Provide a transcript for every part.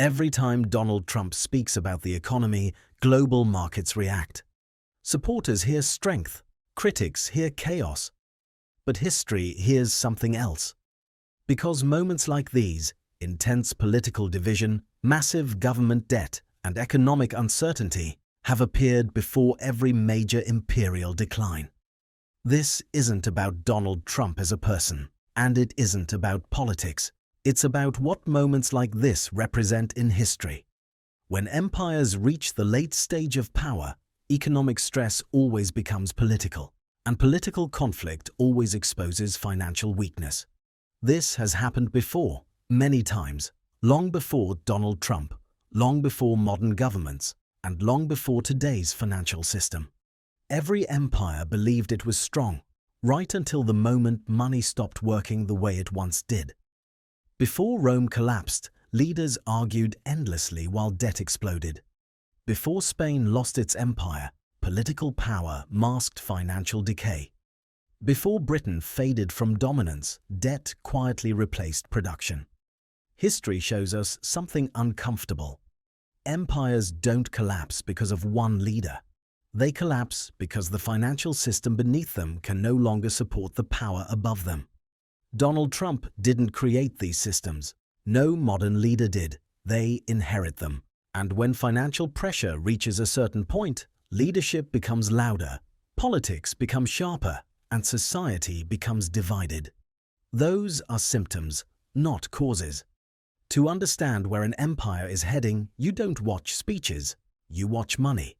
Every time Donald Trump speaks about the economy, global markets react. Supporters hear strength, critics hear chaos. But history hears something else. Because moments like these, intense political division, massive government debt, and economic uncertainty, have appeared before every major imperial decline. This isn't about Donald Trump as a person, and it isn't about politics. It's about what moments like this represent in history. When empires reach the late stage of power, economic stress always becomes political, and political conflict always exposes financial weakness. This has happened before, many times, long before Donald Trump, long before modern governments, and long before today's financial system. Every empire believed it was strong, right until the moment money stopped working the way it once did. Before Rome collapsed, leaders argued endlessly while debt exploded. Before Spain lost its empire, political power masked financial decay. Before Britain faded from dominance, debt quietly replaced production. History shows us something uncomfortable. Empires don't collapse because of one leader. They collapse because the financial system beneath them can no longer support the power above them. Donald Trump didn't create these systems. No modern leader did. They inherit them. And when financial pressure reaches a certain point, leadership becomes louder, politics become sharper, and society becomes divided. Those are symptoms, not causes. To understand where an empire is heading, you don't watch speeches, you watch money.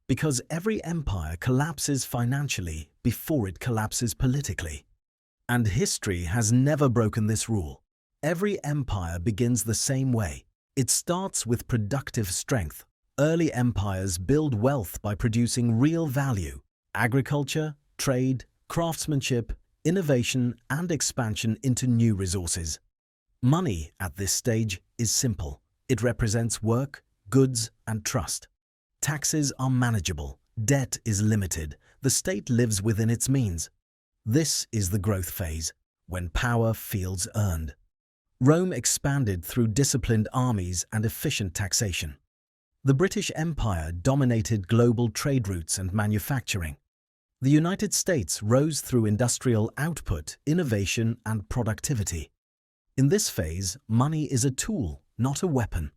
Because every empire collapses financially before it collapses politically. And history has never broken this rule. Every empire begins the same way. It starts with productive strength. Early empires build wealth by producing real value. Agriculture, trade, craftsmanship, innovation, and expansion into new resources. Money at this stage is simple. It represents work, goods, and trust. Taxes are manageable. Debt is limited. The state lives within its means. This is the growth phase, when power feels earned. Rome expanded through disciplined armies and efficient taxation. The British Empire dominated global trade routes and manufacturing. The United States rose through industrial output, innovation, and productivity. In this phase, money is a tool, not a weapon.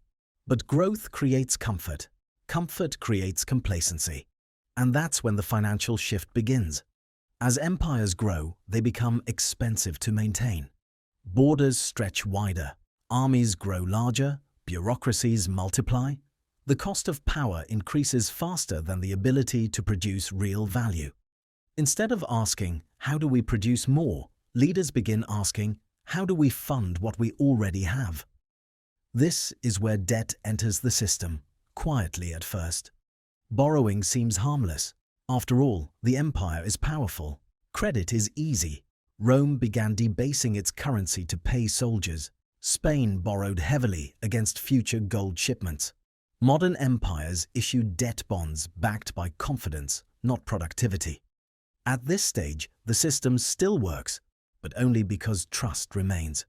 But growth creates comfort. Comfort creates complacency. And that's when the financial shift begins. As empires grow, they become expensive to maintain. Borders stretch wider, armies grow larger, bureaucracies multiply. The cost of power increases faster than the ability to produce real value. Instead of asking, how do we produce more, leaders begin asking, how do we fund what we already have? This is where debt enters the system, quietly at first. Borrowing seems harmless. After all, the empire is powerful. Credit is easy. Rome began debasing its currency to pay soldiers. Spain borrowed heavily against future gold shipments. Modern empires issued debt bonds backed by confidence, not productivity. At this stage, the system still works, but only because trust remains.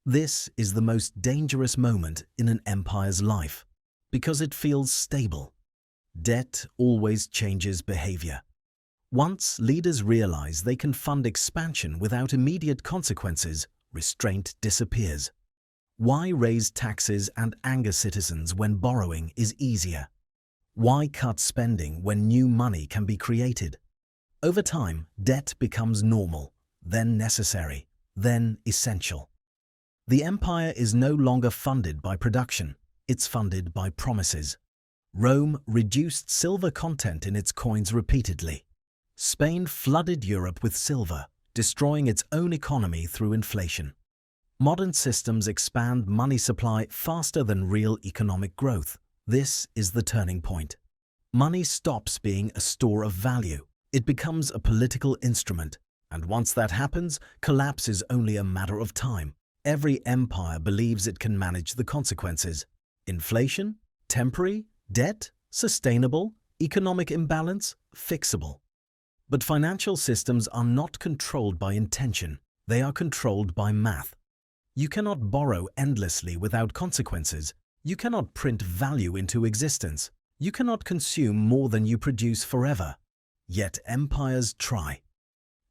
This is the most dangerous moment in an empire's life, because it feels stable. Debt always changes behavior. Once leaders realize they can fund expansion without immediate consequences, restraint disappears. Why raise taxes and anger citizens when borrowing is easier? Why cut spending when new money can be created? Over time, debt becomes normal, then necessary, then essential. The empire is no longer funded by production, it's funded by promises. Rome reduced silver content in its coins repeatedly. Spain flooded Europe with silver, destroying its own economy through inflation. Modern systems expand money supply faster than real economic growth. This is the turning point. Money stops being a store of value. It becomes a political instrument, and once that happens, collapse is only a matter of time. Every empire believes it can manage the consequences. Inflation? Temporary? Debt? Sustainable? Economic imbalance? Fixable. But financial systems are not controlled by intention. They are controlled by math. You cannot borrow endlessly without consequences. You cannot print value into existence. You cannot consume more than you produce forever. Yet empires try.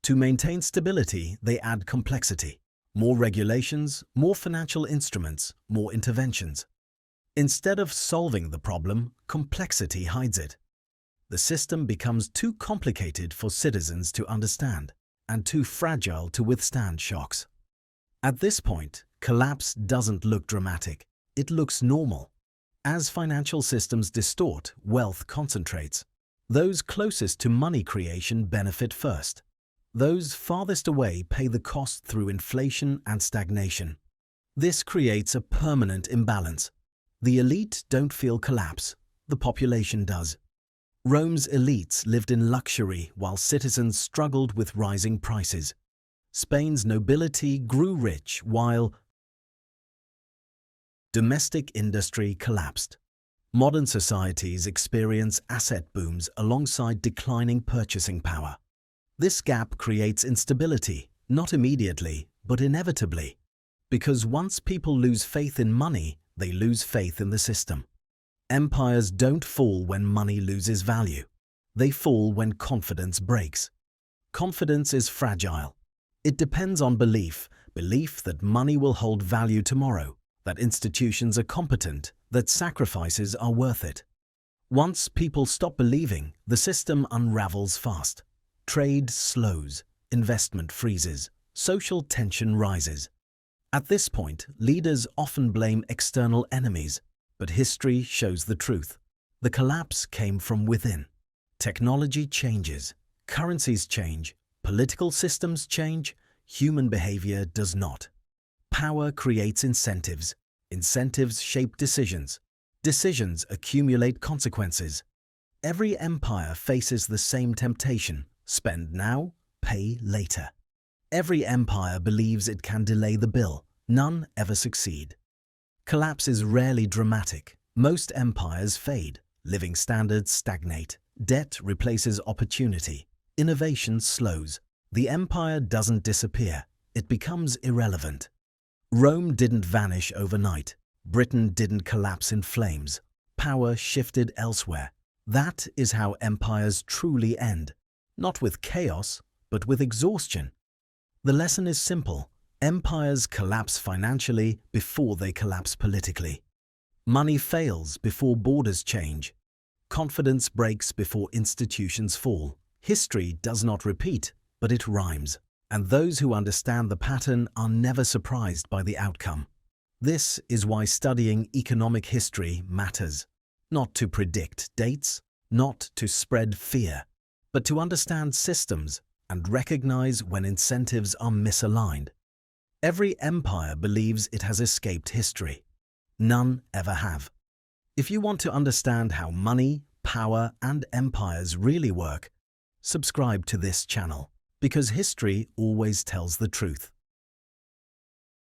To maintain stability, they add complexity. More regulations, more financial instruments, more interventions. Instead of solving the problem, complexity hides it. The system becomes too complicated for citizens to understand and too fragile to withstand shocks. At this point, collapse doesn't look dramatic. It looks normal. As financial systems distort, wealth concentrates. Those closest to money creation benefit first. Those farthest away pay the cost through inflation and stagnation. This creates a permanent imbalance. The elite don't feel collapse. The population does. Rome's elites lived in luxury while citizens struggled with rising prices. Spain's nobility grew rich while domestic industry collapsed. Modern societies experience asset booms alongside declining purchasing power. This gap creates instability, not immediately, but inevitably. Because once people lose faith in money, they lose faith in the system. Empires don't fall when money loses value. They fall when confidence breaks. Confidence is fragile. It depends on belief that money will hold value tomorrow, that institutions are competent, that sacrifices are worth it. Once people stop believing, the system unravels fast. Trade slows, investment freezes, social tension rises. At this point, leaders often blame external enemies, but history shows the truth. The collapse came from within. Technology changes, currencies change, political systems change, human behavior does not. Power creates incentives. Incentives shape decisions. Decisions accumulate consequences. Every empire faces the same temptation: spend now, pay later. Every empire believes it can delay the bill. None ever succeed. Collapse is rarely dramatic. Most empires fade. Living standards stagnate. Debt replaces opportunity. Innovation slows. The empire doesn't disappear. It becomes irrelevant. Rome didn't vanish overnight. Britain didn't collapse in flames. Power shifted elsewhere. That is how empires truly end. Not with chaos, but with exhaustion. The lesson is simple. Empires collapse financially before they collapse politically. Money fails before borders change. Confidence breaks before institutions fall. History does not repeat, but it rhymes. And those who understand the pattern are never surprised by the outcome. This is why studying economic history matters. Not to predict dates, not to spread fear, but to understand systems and recognize when incentives are misaligned. Every empire believes it has escaped history. None ever have. If you want to understand how money, power, and empires really work, subscribe to this channel, because history always tells the truth.